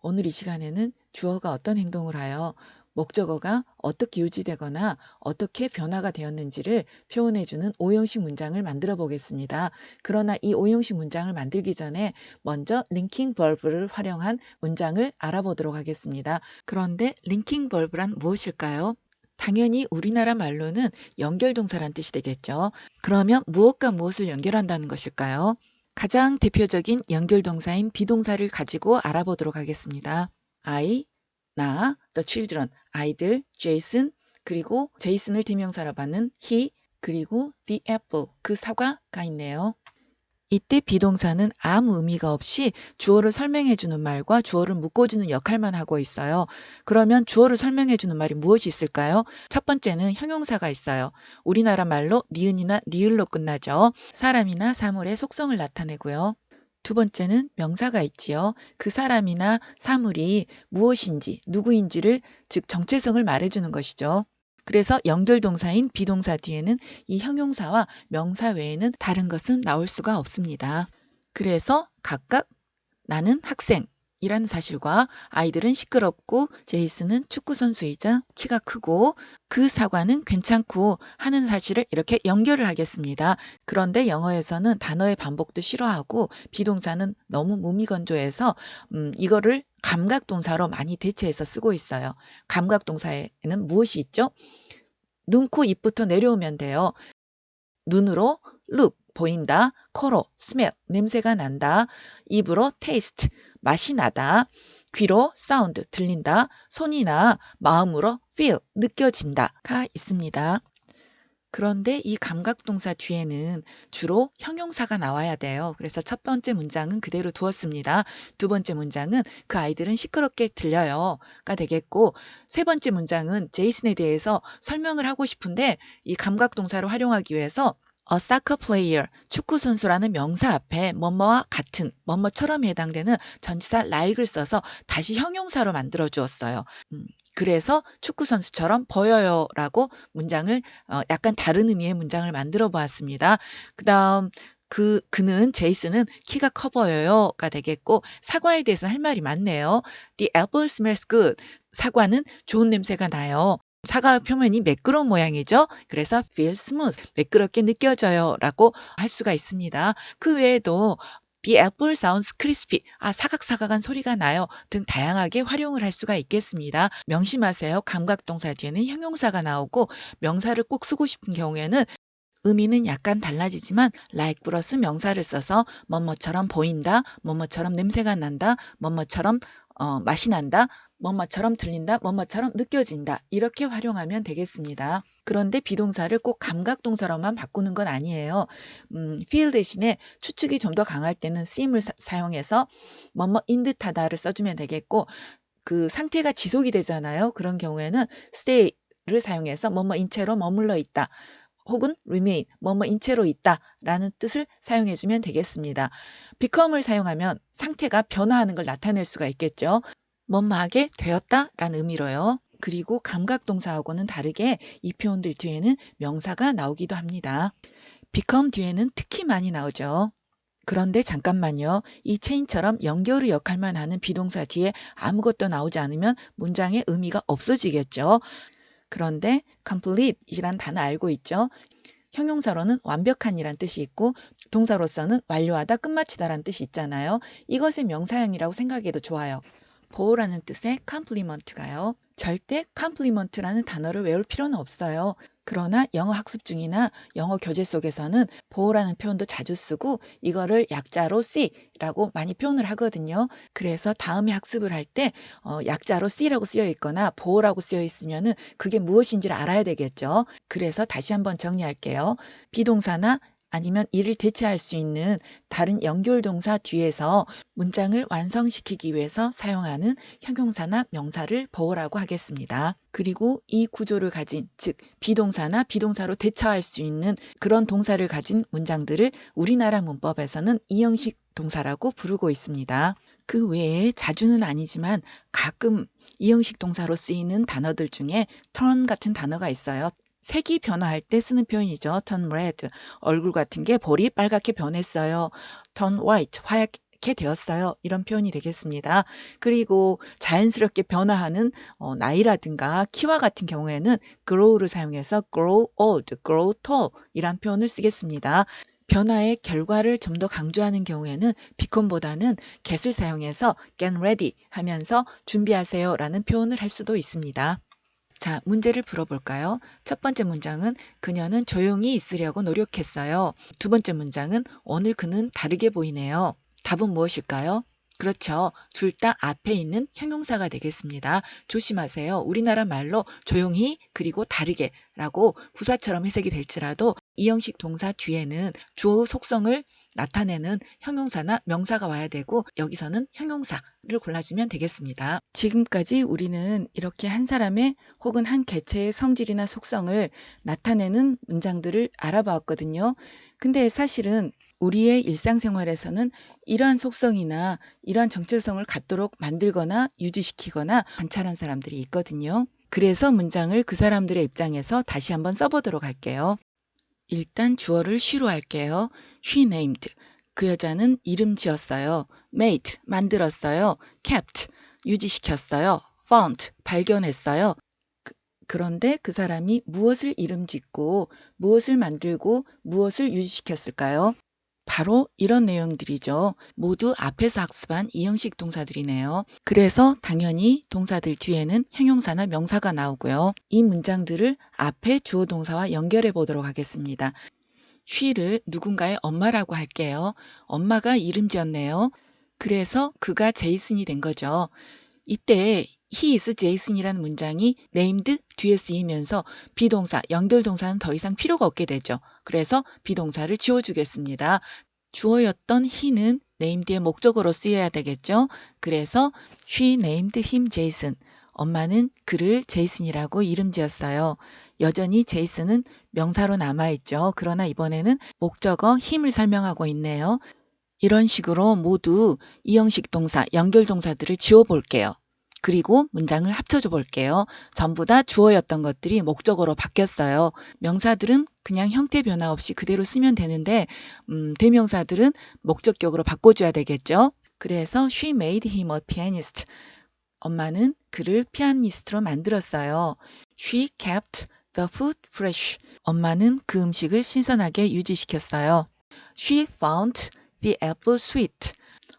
오늘 이 시간에는 주어가 어떤 행동을 하여 목적어가 어떻게 유지되거나 어떻게 변화가 되었는지를 표현해주는 오형식 문장을 만들어 보겠습니다. 그러나 이 오형식 문장을 만들기 전에 먼저 링킹 벌브를 활용한 문장을 알아보도록 하겠습니다. 그런데 링킹 벌브란 무엇일까요? 당연히 우리나라 말로는 연결동사란 뜻이 되겠죠. 그러면 무엇과 무엇을 연결한다는 것일까요? 가장 대표적인 연결동사인 비동사를 가지고 알아보도록 하겠습니다. I, 나, the children, 아이들, 제이슨, 그리고 제이슨을 대명사로 받는 he, 그리고 the apple, 그 사과가 있네요. 이때 비동사는 아무 의미가 없이 주어를 설명해주는 말과 주어를 묶어주는 역할만 하고 있어요. 그러면 주어를 설명해주는 말이 무엇이 있을까요? 첫 번째는 형용사가 있어요. 우리나라 말로 니은이나 리을로 끝나죠. 사람이나 사물의 속성을 나타내고요. 두 번째는 명사가 있지요. 그 사람이나 사물이 무엇인지, 누구인지를, 즉 정체성을 말해주는 것이죠. 그래서 연결동사인 비동사 뒤에는 이 형용사와 명사 외에는 다른 것은 나올 수가 없습니다. 그래서 각각 나는 학생이라는 사실과 아이들은 시끄럽고 제이슨은 축구선수이자 키가 크고 그 사과는 괜찮고 하는 사실을 이렇게 연결을 하겠습니다. 그런데 영어에서는 단어의 반복도 싫어하고 비동사는 너무 무미건조해서 이거를 감각동사로 많이 대체해서 쓰고 있어요. 감각동사에는 무엇이 있죠? 눈, 코, 입부터 내려오면 돼요. 눈으로 look, 보인다. 코로 smell, 냄새가 난다. 입으로 taste, 맛이 나다. 귀로 sound, 들린다. 손이나 마음으로 feel, 느껴진다가 있습니다. 그런데 이 감각동사 뒤에는 주로 형용사가 나와야 돼요. 그래서 첫 번째 문장은 그대로 두었습니다. 두 번째 문장은 그 아이들은 시끄럽게 들려요가 되겠고, 세 번째 문장은 제이슨에 대해서 설명을 하고 싶은데 이 감각동사를 활용하기 위해서 a soccer player, 축구 선수라는 명사 앞에 뭐뭐와 같은, 뭐뭐처럼 해당되는 전치사 like을 써서 다시 형용사로 만들어 주었어요. 그래서 축구 선수처럼 보여요라고 문장을 약간 다른 의미의 문장을 만들어 보았습니다. 그다음 그는 제이슨은 키가 커 보여요가 되겠고, 사과에 대해서 할 말이 많네요. The apple smells good. 사과는 좋은 냄새가 나요. 사과 표면이 매끄러운 모양이죠. 그래서 feel smooth, 매끄럽게 느껴져요라고 할 수가 있습니다. 그 외에도 The apple sounds crispy. 사각사각한 소리가 나요. 등 다양하게 활용을 할 수가 있겠습니다. 명심하세요. 감각동사 뒤에는 형용사가 나오고 명사를 꼭 쓰고 싶은 경우에는 의미는 약간 달라지지만 like 플러스 명사를 써서 뭐뭐처럼 보인다, 뭐뭐처럼 냄새가 난다, 뭐뭐처럼 맛이 난다, 뭐뭐처럼 들린다, 뭐뭐처럼 느껴진다, 이렇게 활용하면 되겠습니다. 그런데 비동사를 꼭 감각동사로만 바꾸는 건 아니에요. feel 대신에 추측이 좀 더 강할 때는 seem을 사용해서 뭐뭐인 듯하다를 써주면 되겠고, 그 상태가 지속이 되잖아요. 그런 경우에는 stay를 사용해서 뭐뭐인 채로 머물러 있다, 혹은 remain, 뭐뭐인 채로 있다라는 뜻을 사용해 주면 되겠습니다. become을 사용하면 상태가 변화하는 걸 나타낼 수가 있겠죠. 뭐뭐하게 되었다라는 의미로요. 그리고 감각동사하고는 다르게 이 표현들 뒤에는 명사가 나오기도 합니다. become 뒤에는 특히 많이 나오죠. 그런데 잠깐만요. 이 체인처럼 연결의 역할만 하는 비동사 뒤에 아무것도 나오지 않으면 문장의 의미가 없어지겠죠. 그런데 complete이란 단어 알고 있죠? 형용사로는 완벽한이란 뜻이 있고 동사로서는 완료하다, 끝마치다라는 뜻이 있잖아요. 이것의 명사형이라고 생각해도 좋아요. 보호라는 뜻의 compliment가요. 절대 compliment라는 단어를 외울 필요는 없어요. 그러나 영어 학습 중이나 영어 교재 속에서는 보호라는 표현도 자주 쓰고 이거를 약자로 C라고 많이 표현을 하거든요. 그래서 다음에 학습을 할 때 약자로 C라고 쓰여 있거나 보호라고 쓰여 있으면은 그게 무엇인지를 알아야 되겠죠. 그래서 다시 한번 정리할게요. 비동사나 아니면 이를 대체할 수 있는 다른 연결동사 뒤에서 문장을 완성시키기 위해서 사용하는 형용사나 명사를 보호라고 하겠습니다. 그리고 이 구조를 가진, 즉 비동사나 비동사로 대처할 수 있는 그런 동사를 가진 문장들을 우리나라 문법에서는 이형식 동사라고 부르고 있습니다. 그 외에 자주는 아니지만 가끔 이형식 동사로 쓰이는 단어들 중에 turn 같은 단어가 있어요. 색이 변화할 때 쓰는 표현이죠. turn red, 얼굴 같은 게 볼이 빨갛게 변했어요. turn white, 하얗게 않게 되었어요. 이런 표현이 되겠습니다. 그리고 자연스럽게 변화하는 나이라든가 키와 같은 경우에는 grow를 사용해서 grow old, grow tall 이란 표현을 쓰겠습니다. 변화의 결과를 좀 더 강조하는 경우에는 become보다는 get을 사용해서 get ready 하면서 준비하세요 라는 표현을 할 수도 있습니다. 자, 문제를 풀어볼까요? 첫 번째 문장은 그녀는 조용히 있으려고 노력했어요. 두 번째 문장은 오늘 그는 다르게 보이네요. 답은 무엇일까요? 그렇죠. 둘 다 앞에 있는 형용사가 되겠습니다. 조심하세요. 우리나라 말로 조용히 그리고 다르게 라고 부사처럼 해석이 될지라도 이 형식 동사 뒤에는 주어 속성을 나타내는 형용사나 명사가 와야 되고 여기서는 형용사를 골라주면 되겠습니다. 지금까지 우리는 이렇게 한 사람의 혹은 한 개체의 성질이나 속성을 나타내는 문장들을 알아보았거든요. 근데 사실은 우리의 일상생활에서는 이러한 속성이나 이러한 정체성을 갖도록 만들거나 유지시키거나 관찰한 사람들이 있거든요. 그래서 문장을 그 사람들의 입장에서 다시 한번 써보도록 할게요. 일단 주어를 she로 할게요. She named. 그 여자는 이름 지었어요. made. 만들었어요. kept. 유지시켰어요. found. 발견했어요. 그런데 그 사람이 무엇을 이름 짓고 무엇을 만들고 무엇을 유지시켰을까요? 바로 이런 내용들이죠. 모두 앞에서 학습한 이형식 동사들이네요. 그래서 당연히 동사들 뒤에는 형용사나 명사가 나오고요. 이 문장들을 앞에 주어 동사와 연결해 보도록 하겠습니다. she를 누군가의 엄마라고 할게요. 엄마가 이름 지었네요. 그래서 그가 제이슨이 된 거죠. 이때 he is Jason이라는 문장이 named 뒤에 쓰이면서 비동사, 연결동사는 더 이상 필요가 없게 되죠. 그래서 비동사를 지워주겠습니다. 주어였던 he는 named의 목적어로 쓰여야 되겠죠. 그래서 she named him Jason. 엄마는 그를 제이슨이라고 이름 지었어요. 여전히 제이슨은 명사로 남아있죠. 그러나 이번에는 목적어 힘을 설명하고 있네요. 이런 식으로 모두 이형식 동사, 연결 동사들을 지워볼게요. 그리고 문장을 합쳐줘 볼게요. 전부 다 주어였던 것들이 목적어로 바뀌었어요. 명사들은 그냥 형태 변화 없이 그대로 쓰면 되는데 대명사들은 목적격으로 바꿔줘야 되겠죠. 그래서 she made him a pianist. 엄마는 그를 피아니스트로 만들었어요. She kept the food fresh. 엄마는 그 음식을 신선하게 유지시켰어요. She found the apple sweet.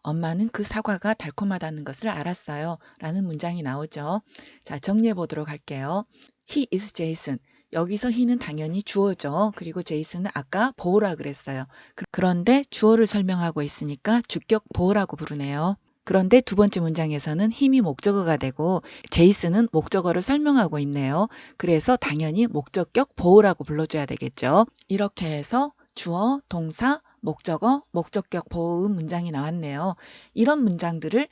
엄마는 그 사과가 달콤하다는 것을 알았어요. 라는 문장이 나오죠. 자, 정리해 보도록 할게요. He is Jason. 여기서 he는 당연히 주어죠. 그리고 제이슨은 아까 보호라 그랬어요. 그런데 주어를 설명하고 있으니까 주격 보호라고 부르네요. 그런데 두 번째 문장에서는 힘이 목적어가 되고 제이슨은 목적어를 설명하고 있네요. 그래서 당연히 목적격 보호라고 불러줘야 되겠죠. 이렇게 해서 주어, 동사, 목적어, 목적격 보호음 문장이 나왔네요. 이런 문장들을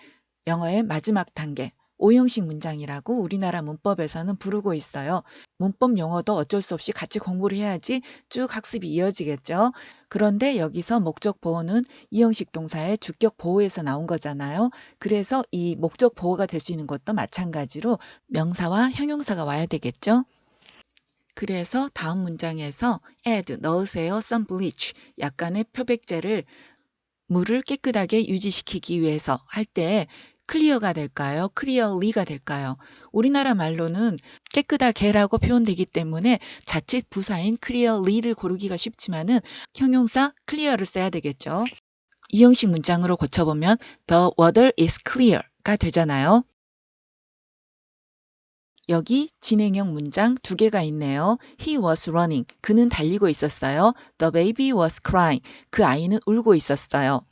영어의 마지막 단계, 5형식 문장이라고 우리나라 문법에서는 부르고 있어요. 문법 용어도 어쩔 수 없이 같이 공부를 해야지 쭉 학습이 이어지겠죠. 그런데 여기서 목적 보호는 2형식 동사의 주격 보호에서 나온 거잖아요. 그래서 이 목적 보호가 될 수 있는 것도 마찬가지로 명사와 형용사가 와야 되겠죠. 그래서 다음 문장에서 add, 넣으세요, some bleach, 약간의 표백제를 물을 깨끗하게 유지시키기 위해서 할 때 클리어가 될까요? clearly가 될까요? 우리나라 말로는 깨끗하게라고 표현되기 때문에 자칫 부사인 clearly를 고르기가 쉽지만은 형용사 clear를 써야 되겠죠. 이 형식 문장으로 고쳐보면 the water is clear가 되잖아요. 여기 진행형 문장 두 개가 있네요. He was running. 그는 달리고 있었어요. The baby was crying. 그 아이는 울고 있었어요.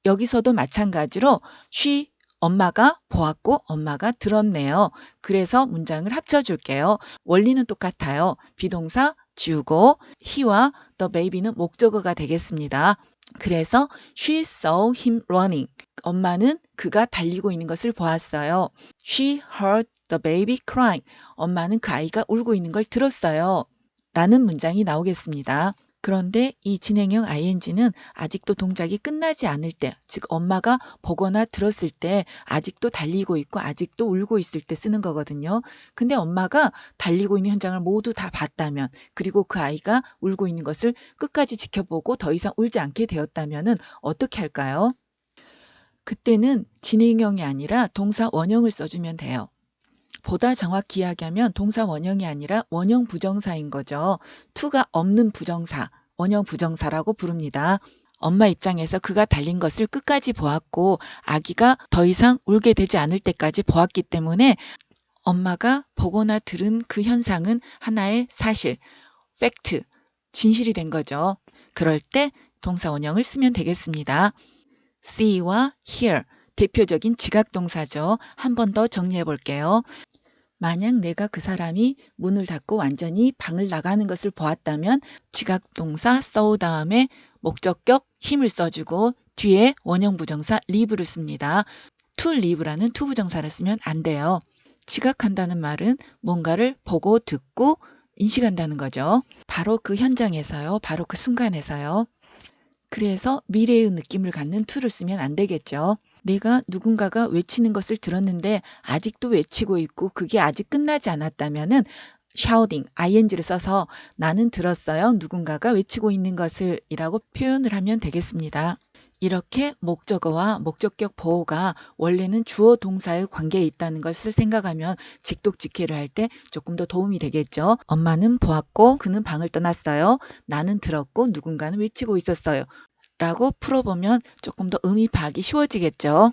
여기서도 마찬가지로 she, 엄마가 보았고 엄마가 들었네요. 그래서 문장을 합쳐줄게요. 원리는 똑같아요. 비동사 지우고 he와 the baby는 목적어가 되겠습니다. 그래서 she saw him running. 엄마는 그가 달리고 있는 것을 보았어요. She heard the baby crying. 엄마는 그 아이가 울고 있는 걸 들었어요. 라는 문장이 나오겠습니다. 그런데 이 진행형 ing는 아직도 동작이 끝나지 않을 때, 즉 엄마가 보거나 들었을 때 아직도 달리고 있고 아직도 울고 있을 때 쓰는 거거든요. 근데 엄마가 달리고 있는 현장을 모두 다 봤다면, 그리고 그 아이가 울고 있는 것을 끝까지 지켜보고 더 이상 울지 않게 되었다면 어떻게 할까요? 그때는 진행형이 아니라 동사 원형을 써주면 돼요. 보다 정확히 이야기하면 동사 원형이 아니라 원형 부정사인 거죠. to가 없는 부정사, 원형 부정사라고 부릅니다. 엄마 입장에서 그가 달린 것을 끝까지 보았고 아기가 더 이상 울게 되지 않을 때까지 보았기 때문에 엄마가 보거나 들은 그 현상은 하나의 사실, 팩트, 진실이 된 거죠. 그럴 때 동사 원형을 쓰면 되겠습니다. see와 hear, 대표적인 지각동사죠. 한 번 더 정리해 볼게요. 만약 내가 그 사람이 문을 닫고 완전히 방을 나가는 것을 보았다면 지각동사 saw 다음에 목적격 힘을 써주고 뒤에 원형 부정사 leave를 씁니다. to leave라는 to 부정사를 쓰면 안 돼요. 지각한다는 말은 뭔가를 보고 듣고 인식한다는 거죠. 바로 그 현장에서요. 바로 그 순간에서요. 그래서 미래의 느낌을 갖는 to를 쓰면 안 되겠죠. 내가 누군가가 외치는 것을 들었는데 아직도 외치고 있고 그게 아직 끝나지 않았다면은 shouting, ing를 써서 나는 들었어요. 누군가가 외치고 있는 것을 이라고 표현을 하면 되겠습니다. 이렇게 목적어와 목적격 보호가 원래는 주어 동사의 관계에 있다는 것을 생각하면 직독직해를 할 때 조금 더 도움이 되겠죠. 엄마는 보았고 그는 방을 떠났어요. 나는 들었고 누군가는 외치고 있었어요. 라고 풀어보면 조금 더 의미 파악이 쉬워지겠죠.